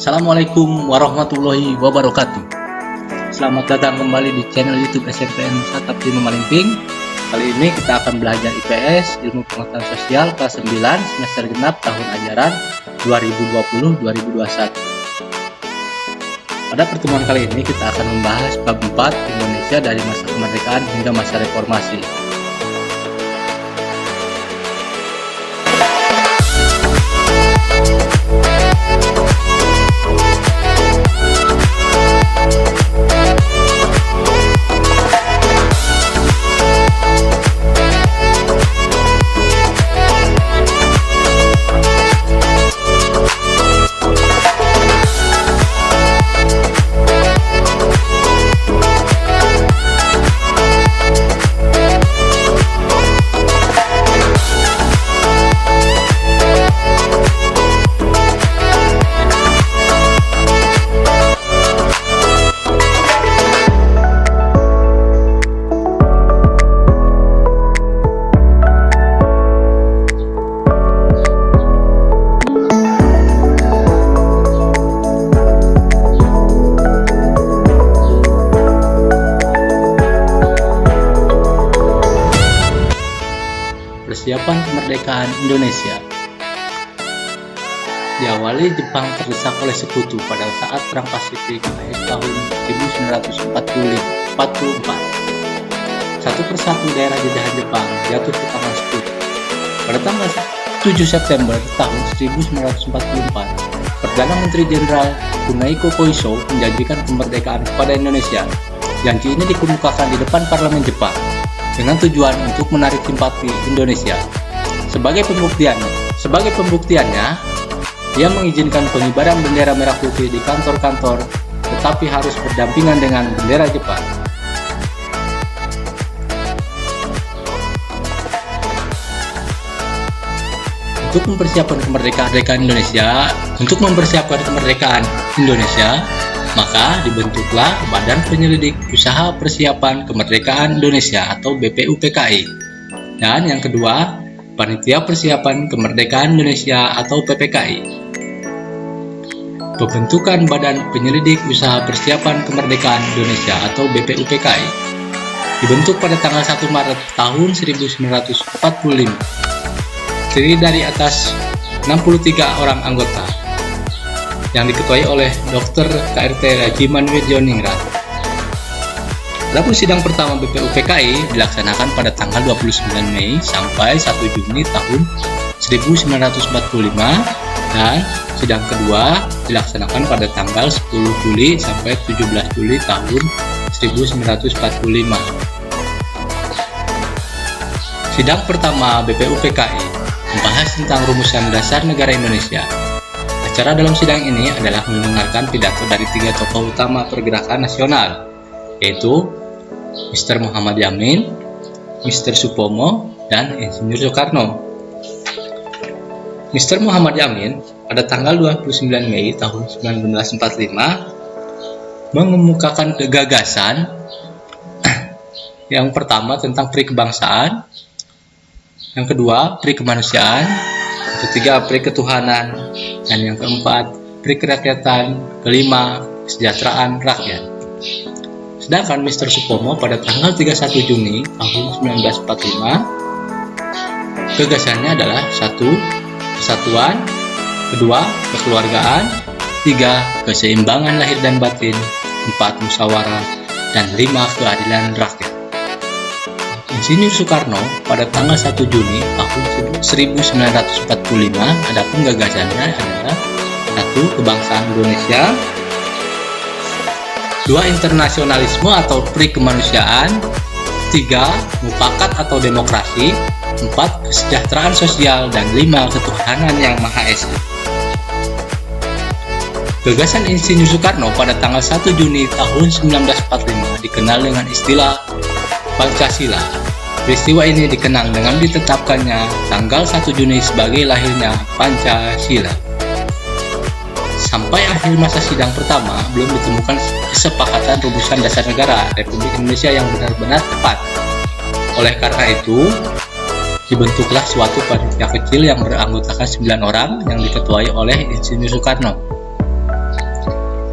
Assalamualaikum warahmatullahi wabarakatuh. Selamat datang kembali di channel YouTube SMPN Satap 5 Malingping. Kali ini kita akan belajar IPS, Ilmu Pengetahuan Sosial kelas 9 semester genap tahun ajaran 2020-2021. Pada pertemuan kali ini kita akan membahas bab 4 Indonesia dari masa kemerdekaan hingga masa reformasi. Persiapan kemerdekaan Indonesia. Diawali Jepang terdesak oleh sekutu pada saat Perang Pasifik akhir tahun 1944. Satu persatu daerah jajahan Jepang jatuh ke tangan sekutu. Pada tanggal 7 September tahun 1944, Perdana Menteri Jenderal Kunihiko Koiso menjanjikan kemerdekaan kepada Indonesia. Janji ini dikemukakan di depan parlemen Jepang dengan tujuan untuk menarik simpati Indonesia. Sebagai pembuktiannya, ia mengizinkan pengibaran bendera merah putih di kantor-kantor, tetapi harus berdampingan dengan bendera Jepang. Untuk mempersiapkan kemerdekaan Indonesia, maka dibentuklah Badan Penyelidik Usaha Persiapan Kemerdekaan Indonesia atau BPUPKI. Dan yang kedua, Panitia Persiapan Kemerdekaan Indonesia atau PPKI. Pembentukan Badan Penyelidik Usaha Persiapan Kemerdekaan Indonesia atau BPUPKI dibentuk pada tanggal 1 Maret tahun 1945. Terdiri dari atas 63 orang anggota yang diketuai oleh Dr. KRT Rajiman Wirjoningrat. Adapun sidang pertama BPUPKI dilaksanakan pada tanggal 29 Mei sampai 1 Juni tahun 1945 dan sidang kedua dilaksanakan pada tanggal 10 Juli sampai 17 Juli tahun 1945. Sidang pertama BPUPKI membahas tentang rumusan dasar negara Indonesia. Acara dalam sidang ini adalah mendengarkan pidato dari 3 tokoh utama pergerakan nasional, yaitu Mr. Muhammad Yamin, Mr. Supomo, dan Insinyur Soekarno. Mr. Muhammad Yamin pada tanggal 29 Mei tahun 1945 mengemukakan gagasan yang pertama tentang pri kebangsaan, yang kedua pri kemanusiaan, yang ketiga pri ketuhanan, dan yang keempat pri kerakyatan, kelima kesejahteraan rakyat. Sedangkan Mr. Supomo pada tanggal 31 Juni tahun 1945 gagasannya adalah 1. Kesatuan, 2. Kekeluargaan, 3. Keseimbangan lahir dan batin, 4. Musyawarah, dan 5. Keadilan rakyat. Insinyur Soekarno pada tanggal 1 Juni tahun 1945 adapun gagasannya adalah 1. Kebangsaan Indonesia, 2. Internasionalisme atau pri kemanusiaan, 3. Mufakat atau demokrasi, 4. Kesejahteraan sosial, dan 5. Ketuhanan yang Maha Esa. Gagasan Insinyur Soekarno pada tanggal 1 Juni tahun 1945 dikenal dengan istilah Pancasila. Peristiwa ini dikenang dengan ditetapkannya tanggal 1 Juni sebagai lahirnya Pancasila. Sampai akhir masa sidang pertama, belum ditemukan kesepakatan rumusan dasar negara Republik Indonesia yang benar-benar tepat. Oleh karena itu, dibentuklah suatu panitia kecil yang beranggotakan 9 orang yang diketuai oleh Insinyur Soekarno.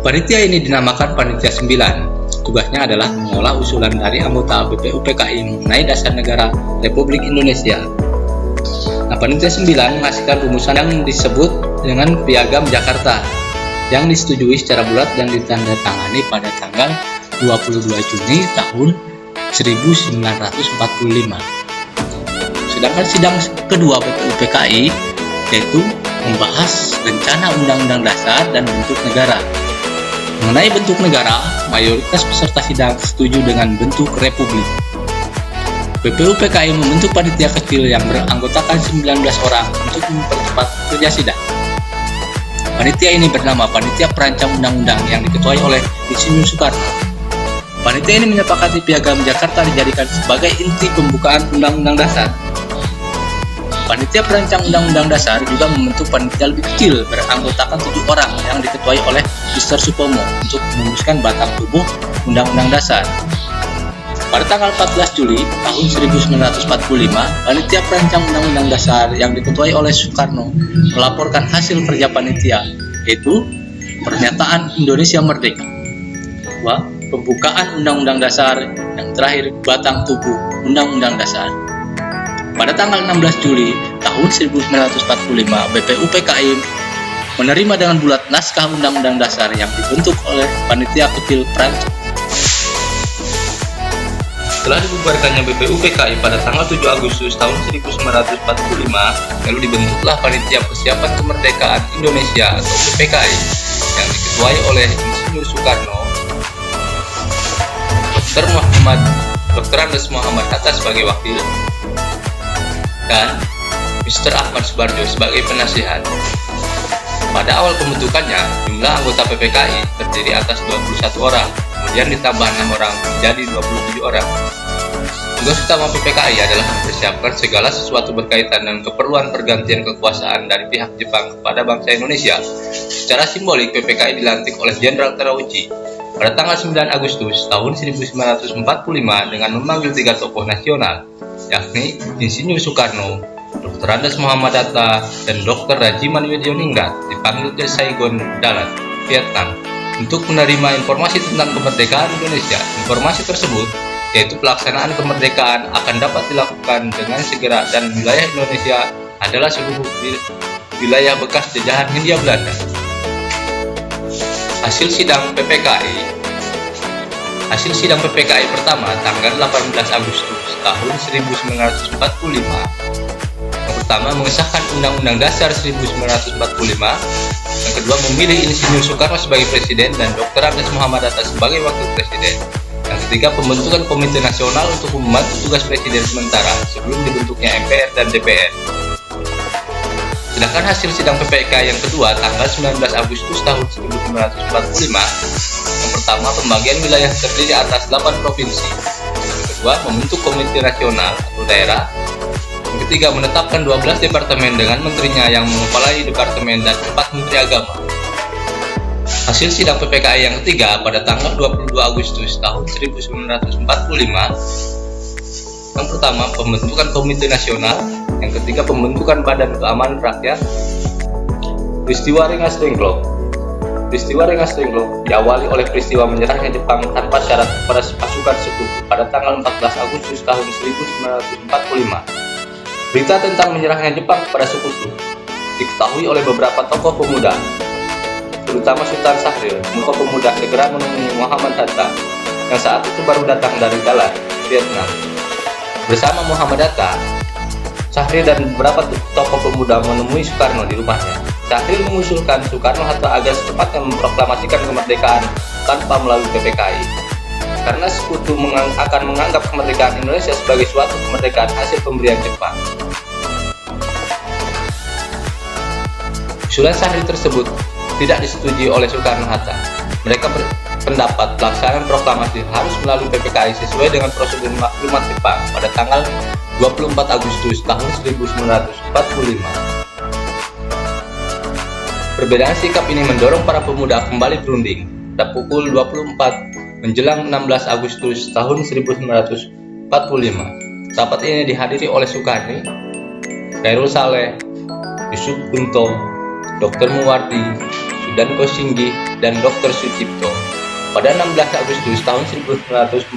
Panitia ini dinamakan Panitia 9. Tugasnya adalah mengolah usulan dari anggota BPUPKI mengenai dasar negara Republik Indonesia. Nah, Panitia 9 menghasilkan rumusan yang disebut dengan Piagam Jakarta yang disetujui secara bulat dan ditandatangani pada tanggal 22 Juni tahun 1945. Sedangkan sidang kedua BPUPKI yaitu membahas rencana Undang-Undang Dasar dan bentuk negara. Mengenai bentuk negara, mayoritas peserta sidang setuju dengan bentuk republik. BPUPKI membentuk panitia kecil yang beranggotakan 19 orang untuk mempercepat kerja sidang. Panitia ini bernama Panitia Perancang Undang-Undang yang diketuai oleh Insinyur Soekarno. Panitia ini menyepakati Piagam Jakarta dijadikan sebagai inti pembukaan Undang-Undang Dasar. Panitia Perancang Undang-Undang Dasar juga membentuk panitia lebih kecil beranggotakan 7 orang yang diketuai oleh Mr. Supomo untuk merumuskan batang tubuh Undang-Undang Dasar. Pada tanggal 14 Juli tahun 1945, Panitia Perancang Undang-Undang Dasar yang diketuai oleh Soekarno melaporkan hasil kerja panitia, yaitu Pernyataan Indonesia Merdeka. 2. Pembukaan Undang-Undang Dasar. Yang terakhir, batang tubuh Undang-Undang Dasar. Pada tanggal 16 Juli tahun 1945, BPUPKI menerima dengan bulat naskah Undang-Undang Dasar yang dibentuk oleh Panitia Kecil Perancang. Setelah dibubarkannya BPUPKI pada tanggal 7 Agustus tahun 1945, lalu dibentuklah Panitia Persiapan Kemerdekaan Indonesia atau PPKI yang diketuai oleh Insinyur Soekarno, Dr. Andes Muhammad Hatta sebagai wakil, dan Mr. Ahmad Subarjo sebagai penasihat. Pada awal pembentukannya, jumlah anggota PPKI terdiri atas 21 orang, kemudian ditambah 6 orang menjadi 27 orang. Tugas utama PPKI adalah mempersiapkan segala sesuatu berkaitan dengan keperluan pergantian kekuasaan dari pihak Jepang kepada bangsa Indonesia. Secara simbolik, PPKI dilantik oleh Jenderal Terauchi pada tanggal 9 Agustus tahun 1945 dengan memanggil 3 tokoh nasional, yakni Insinyur Soekarno, Dr. Andes Muhammad Hatta, dan Dr. Rajiman Widjoningrat dipanggil ke Saigon, Dalat, Vietnam, untuk menerima informasi tentang kemerdekaan Indonesia. Informasi tersebut, yaitu pelaksanaan kemerdekaan, akan dapat dilakukan dengan segera dan wilayah Indonesia adalah seluruh wilayah bekas jajahan Hindia Belanda. Hasil sidang PPKI. Hasil sidang PPKI pertama tanggal 18 Agustus tahun 1945. Yang pertama, mengesahkan Undang-Undang Dasar 1945. Yang kedua, memilih Insinyur Soekarno sebagai Presiden dan Dr. Andes Muhammad Hatta sebagai Wakil Presiden. Yang ketiga, pembentukan Komite Nasional untuk membantu tugas Presiden sementara sebelum dibentuknya MPR dan DPR. Sedangkan hasil sidang PPK yang kedua tanggal 19 Agustus tahun 1945, yang pertama, pembagian wilayah terdiri atas 8 provinsi. Yang kedua, membentuk Komite Nasional atau daerah. Yang ketiga, menetapkan 12 departemen dengan menterinya yang mengepalai departemen dan 4 menteri agama. Hasil sidang PPKI yang ketiga pada tanggal 22 Agustus tahun 1945. Yang pertama, pembentukan Komite Nasional. Yang ketiga, pembentukan Badan Keamanan Rakyat. Peristiwa Rengas Dengklok. Peristiwa Rengas Dengklok diawali oleh peristiwa menyerahnya Jepang tanpa syarat kepada pasukan sekutu pada tanggal 14 Agustus tahun 1945. Berita tentang menyerahnya Jepang kepada sekutu diketahui oleh beberapa tokoh pemuda, terutama Sultan Syahrir. Tokoh pemuda segera menemui Muhammad Hatta yang saat itu baru datang dari Dalat, Vietnam. Bersama Muhammad Hatta, Syahrir dan beberapa tokoh pemuda menemui Soekarno di rumahnya. Syahrir mengusulkan Soekarno-Hatta agar secepatnya memproklamasikan kemerdekaan tanpa melalui PPKI, karena sekutu akan menganggap kemerdekaan Indonesia sebagai suatu kemerdekaan hasil pemberian Jepang. Usulan Syahrir tersebut tidak disetujui oleh Soekarno-Hatta. Mereka berpendapat pelaksanaan proklamasi harus melalui PPKI sesuai dengan prosedur maklumat Jepang pada tanggal 24 Agustus tahun 1945. Perbedaan sikap ini mendorong para pemuda kembali berunding. Pada pukul 24 menjelang 16 Agustus tahun 1945, rapat ini dihadiri oleh Soekarni, Khairul Saleh, Yusuf Gunto, Dr. Muwardi, Sudanko Singgi, dan Dr. Sucipto. Pada 16 Agustus tahun 1945,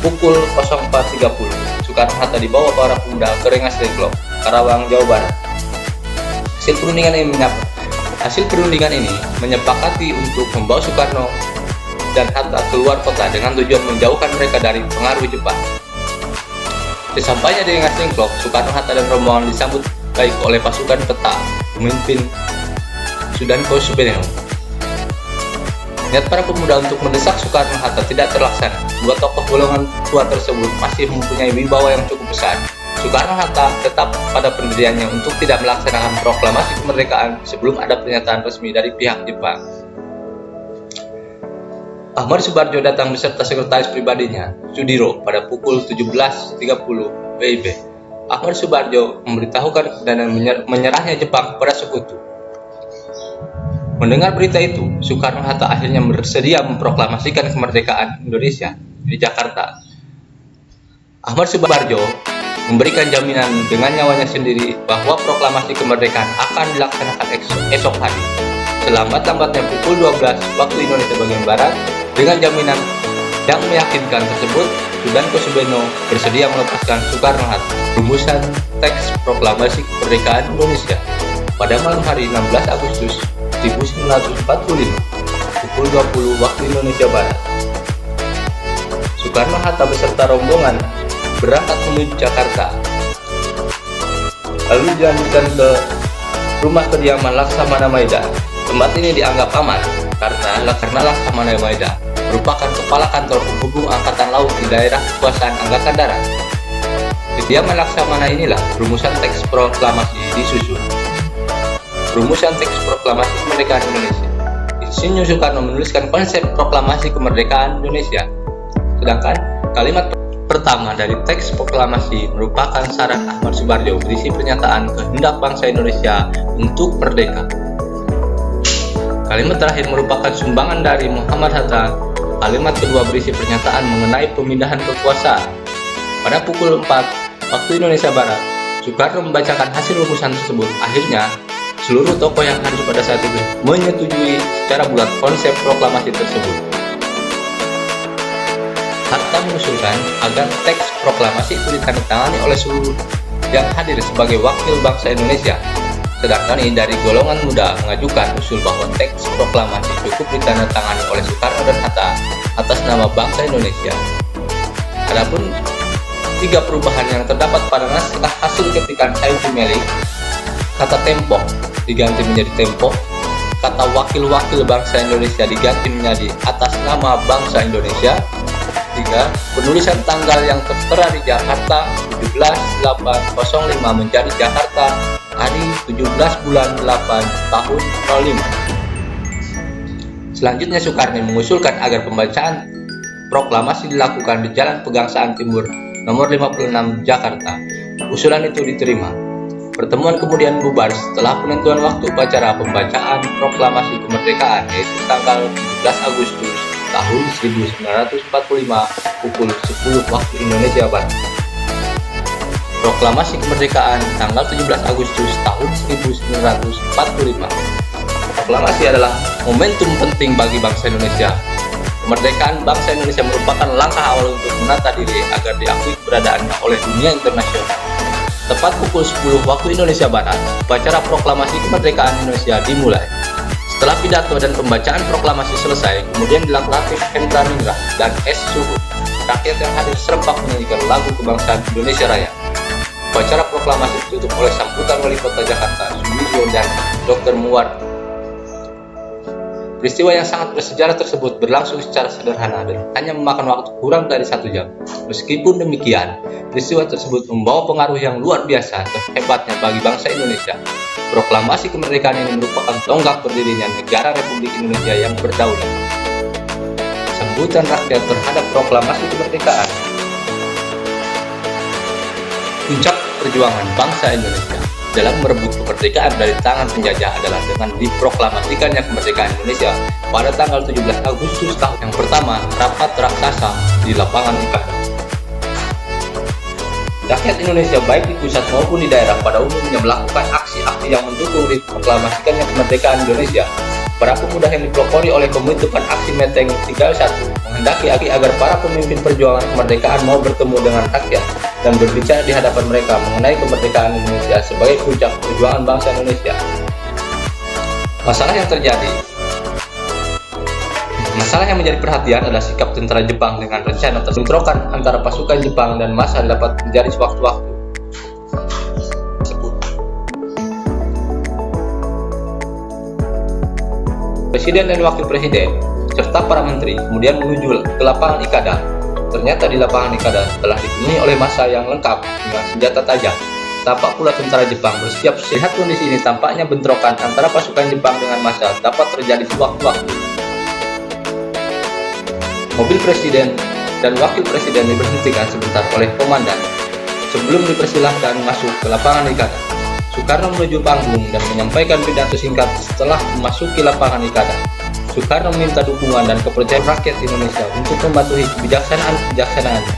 pukul 04.30, Soekarno-Hatta dibawa para pemuda ke Rengas Dengklok, Karawang, Jawa Barat. Hasil perundingan ini menyepakati untuk membawa Soekarno dan Hatta keluar kota dengan tujuan menjauhkan mereka dari pengaruh Jepang. Sesampainya di Rengas Dengklok, Soekarno-Hatta dan rombongan disambut baik oleh pasukan peta pemimpin Sudanko Subeno. Niat para pemuda untuk mendesak Soekarno-Hatta tidak terlaksana. Dua tokoh golongan tua tersebut masih mempunyai wibawa yang cukup besar. Soekarno-Hatta tetap pada pendiriannya untuk tidak melaksanakan proklamasi kemerdekaan sebelum ada pernyataan resmi dari pihak Jepang. Ahmad Subarjo datang beserta sekretaris pribadinya, Sudiro, pada pukul 17.30 WIB. Ahmad Subarjo memberitahukan dan menyerahnya Jepang kepada sekutu. Mendengar berita itu, Soekarno-Hatta akhirnya bersedia memproklamasikan kemerdekaan Indonesia di Jakarta. Ahmad Subarjo memberikan jaminan dengan nyawanya sendiri bahwa proklamasi kemerdekaan akan dilaksanakan esok hari, selambat-lambatnya pukul 12 waktu Indonesia bagian Barat. Dengan jaminan yang meyakinkan tersebut, Sudanko Subeno bersedia melepaskan Soekarno-Hatta. Rumusan teks proklamasi kemerdekaan Indonesia pada malam hari 16 Agustus 1945, pukul 20 waktu Indonesia Barat. Soekarno-Hatta beserta rombongan berangkat menuju Jakarta, lalu dilanjutkan ke rumah kediaman Laksamana Maeda. Tempat ini dianggap aman karena Laksamana Maeda merupakan kepala kantor penghubung Angkatan Laut di daerah kekuasaan Angkatan Darat. Di kediaman Laksamana inilah rumusan teks proklamasi disusun. Rumusan teks proklamasi kemerdekaan Indonesia. Insinyur Soekarno menuliskan konsep proklamasi kemerdekaan Indonesia, sedangkan kalimat pertama dari teks proklamasi merupakan syarat Ahmad Subarjo berisi pernyataan kehendak bangsa Indonesia untuk merdeka. Kalimat terakhir merupakan sumbangan dari Muhammad Hatta. Kalimat kedua berisi pernyataan mengenai pemindahan kekuasaan. Pada pukul 4 waktu Indonesia Barat, Soekarno membacakan hasil rumusan tersebut. Akhirnya, seluruh tokoh yang hadir pada saat itu menyetujui secara bulat konsep proklamasi tersebut. Hatta mengusulkan agar teks proklamasi itu ditandatangani oleh seluruh yang hadir sebagai wakil bangsa Indonesia. Sedangkan dari golongan muda mengajukan usul bahwa teks proklamasi cukup ditandatangani oleh Soekarno dan Hatta atas nama bangsa Indonesia. Adapun tiga perubahan yang terdapat pada naskah hasil ketikan Said Melik, kata tempo diganti menjadi tempo, kata wakil-wakil bangsa Indonesia diganti menjadi atas nama bangsa Indonesia. 3. Penulisan tanggal yang tertera di Jakarta 17/8/05 menjadi Jakarta hari 17 bulan 8 tahun 05. Selanjutnya Soekarno mengusulkan agar pembacaan proklamasi dilakukan di Jalan Pegangsaan Timur nomor 56 Jakarta. Usulan itu diterima. Pertemuan kemudian bubar setelah penentuan waktu upacara pembacaan proklamasi kemerdekaan, yaitu tanggal 17 Agustus tahun 1945 pukul 10 waktu Indonesia Barat. Proklamasi kemerdekaan tanggal 17 Agustus tahun 1945. Proklamasi adalah momentum penting bagi bangsa Indonesia. Kemerdekaan bangsa Indonesia merupakan langkah awal untuk menata diri agar diakui keberadaannya oleh dunia internasional. Tepat pukul 10 waktu Indonesia Barat, upacara proklamasi kemerdekaan Indonesia dimulai. Setelah pidato dan pembacaan proklamasi selesai, kemudian dilakukan Hendra Ningrat dan Es Suhu. Rakyat yang hadir serempak menyanyikan lagu kebangsaan Indonesia Raya. Upacara proklamasi ditutup oleh sambutan Wali Kota Jakarta, Sudirjo dan Dr. Muwardi. Peristiwa yang sangat bersejarah tersebut berlangsung secara sederhana dan hanya memakan waktu kurang dari 1 jam. Meskipun demikian, peristiwa tersebut membawa pengaruh yang luar biasa dan hebatnya bagi bangsa Indonesia. Proklamasi kemerdekaan ini merupakan tonggak berdirinya negara Republik Indonesia yang berdaulat. Sambutan rakyat terhadap proklamasi kemerdekaan. Puncak perjuangan bangsa Indonesia dalam merebut kemerdekaan dari tangan penjajah adalah dengan diproklamasikannya kemerdekaan Indonesia pada tanggal 17 Agustus tahun yang pertama, rapat raksasa di lapangan UKM. Rakyat Indonesia baik di pusat maupun di daerah pada umumnya melakukan aksi aksi yang mendukung diproklamasikannya kemerdekaan Indonesia. Para pemuda yang dipelopori oleh pembentukan aksi Meteng 31 menghendaki agar para pemimpin perjuangan kemerdekaan mau bertemu dengan rakyat dan berbicara di hadapan mereka mengenai kemerdekaan Indonesia sebagai puncak perjuangan bangsa Indonesia. Masalah yang menjadi perhatian adalah sikap tentara Jepang dengan rencana bentrokan antara pasukan Jepang dan massa dapat terjadi sewaktu-waktu. Presiden dan Wakil Presiden, serta para menteri kemudian menuju ke lapangan Ikada. Ternyata di lapangan Ikada telah dipenuhi oleh massa yang lengkap dengan senjata tajam. Tampak pula tentara Jepang bersiap. Lihat kondisi ini, tampaknya bentrokan antara pasukan Jepang dengan massa dapat terjadi sewaktu-waktu. Mobil Presiden dan Wakil Presiden diberhentikan sebentar oleh komandan sebelum dipersilahkan masuk ke lapangan Ikada. Soekarno menuju panggung dan menyampaikan pidato singkat setelah memasuki lapangan Ikada. Soekarno meminta dukungan dan kepercayaan rakyat Indonesia untuk mematuhi kebijaksanaan-kebijaksanaannya,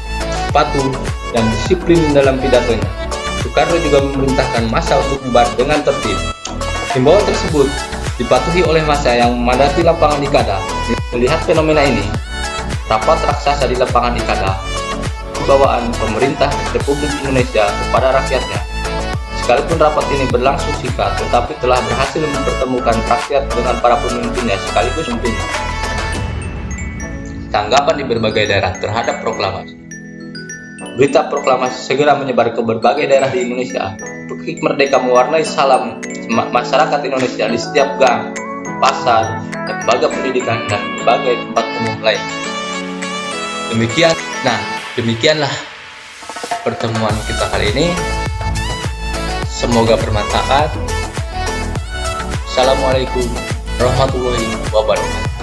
patuh dan disiplin dalam pidatonya. Soekarno juga memerintahkan massa untuk bubar dengan tertib. Himbauan tersebut dipatuhi oleh massa yang memadati lapangan Ikada. Melihat fenomena ini, rapat raksasa di lapangan Ikada bawaan pemerintah Republik Indonesia kepada rakyatnya. Sekalipun rapat ini berlangsung singkat, tetapi telah berhasil mempertemukan rakyat dengan para pemimpinnya sekaligus pemimpinnya. Tanggapan di berbagai daerah terhadap proklamasi. Berita proklamasi segera menyebar ke berbagai daerah di Indonesia. Piknik Merdeka mewarnai salam masyarakat Indonesia di setiap gang, pasar, lembaga pendidikan, dan berbagai tempat umum lain. Demikianlah pertemuan kita kali ini. Semoga bermanfaat. Assalamualaikum warahmatullahi wabarakatuh.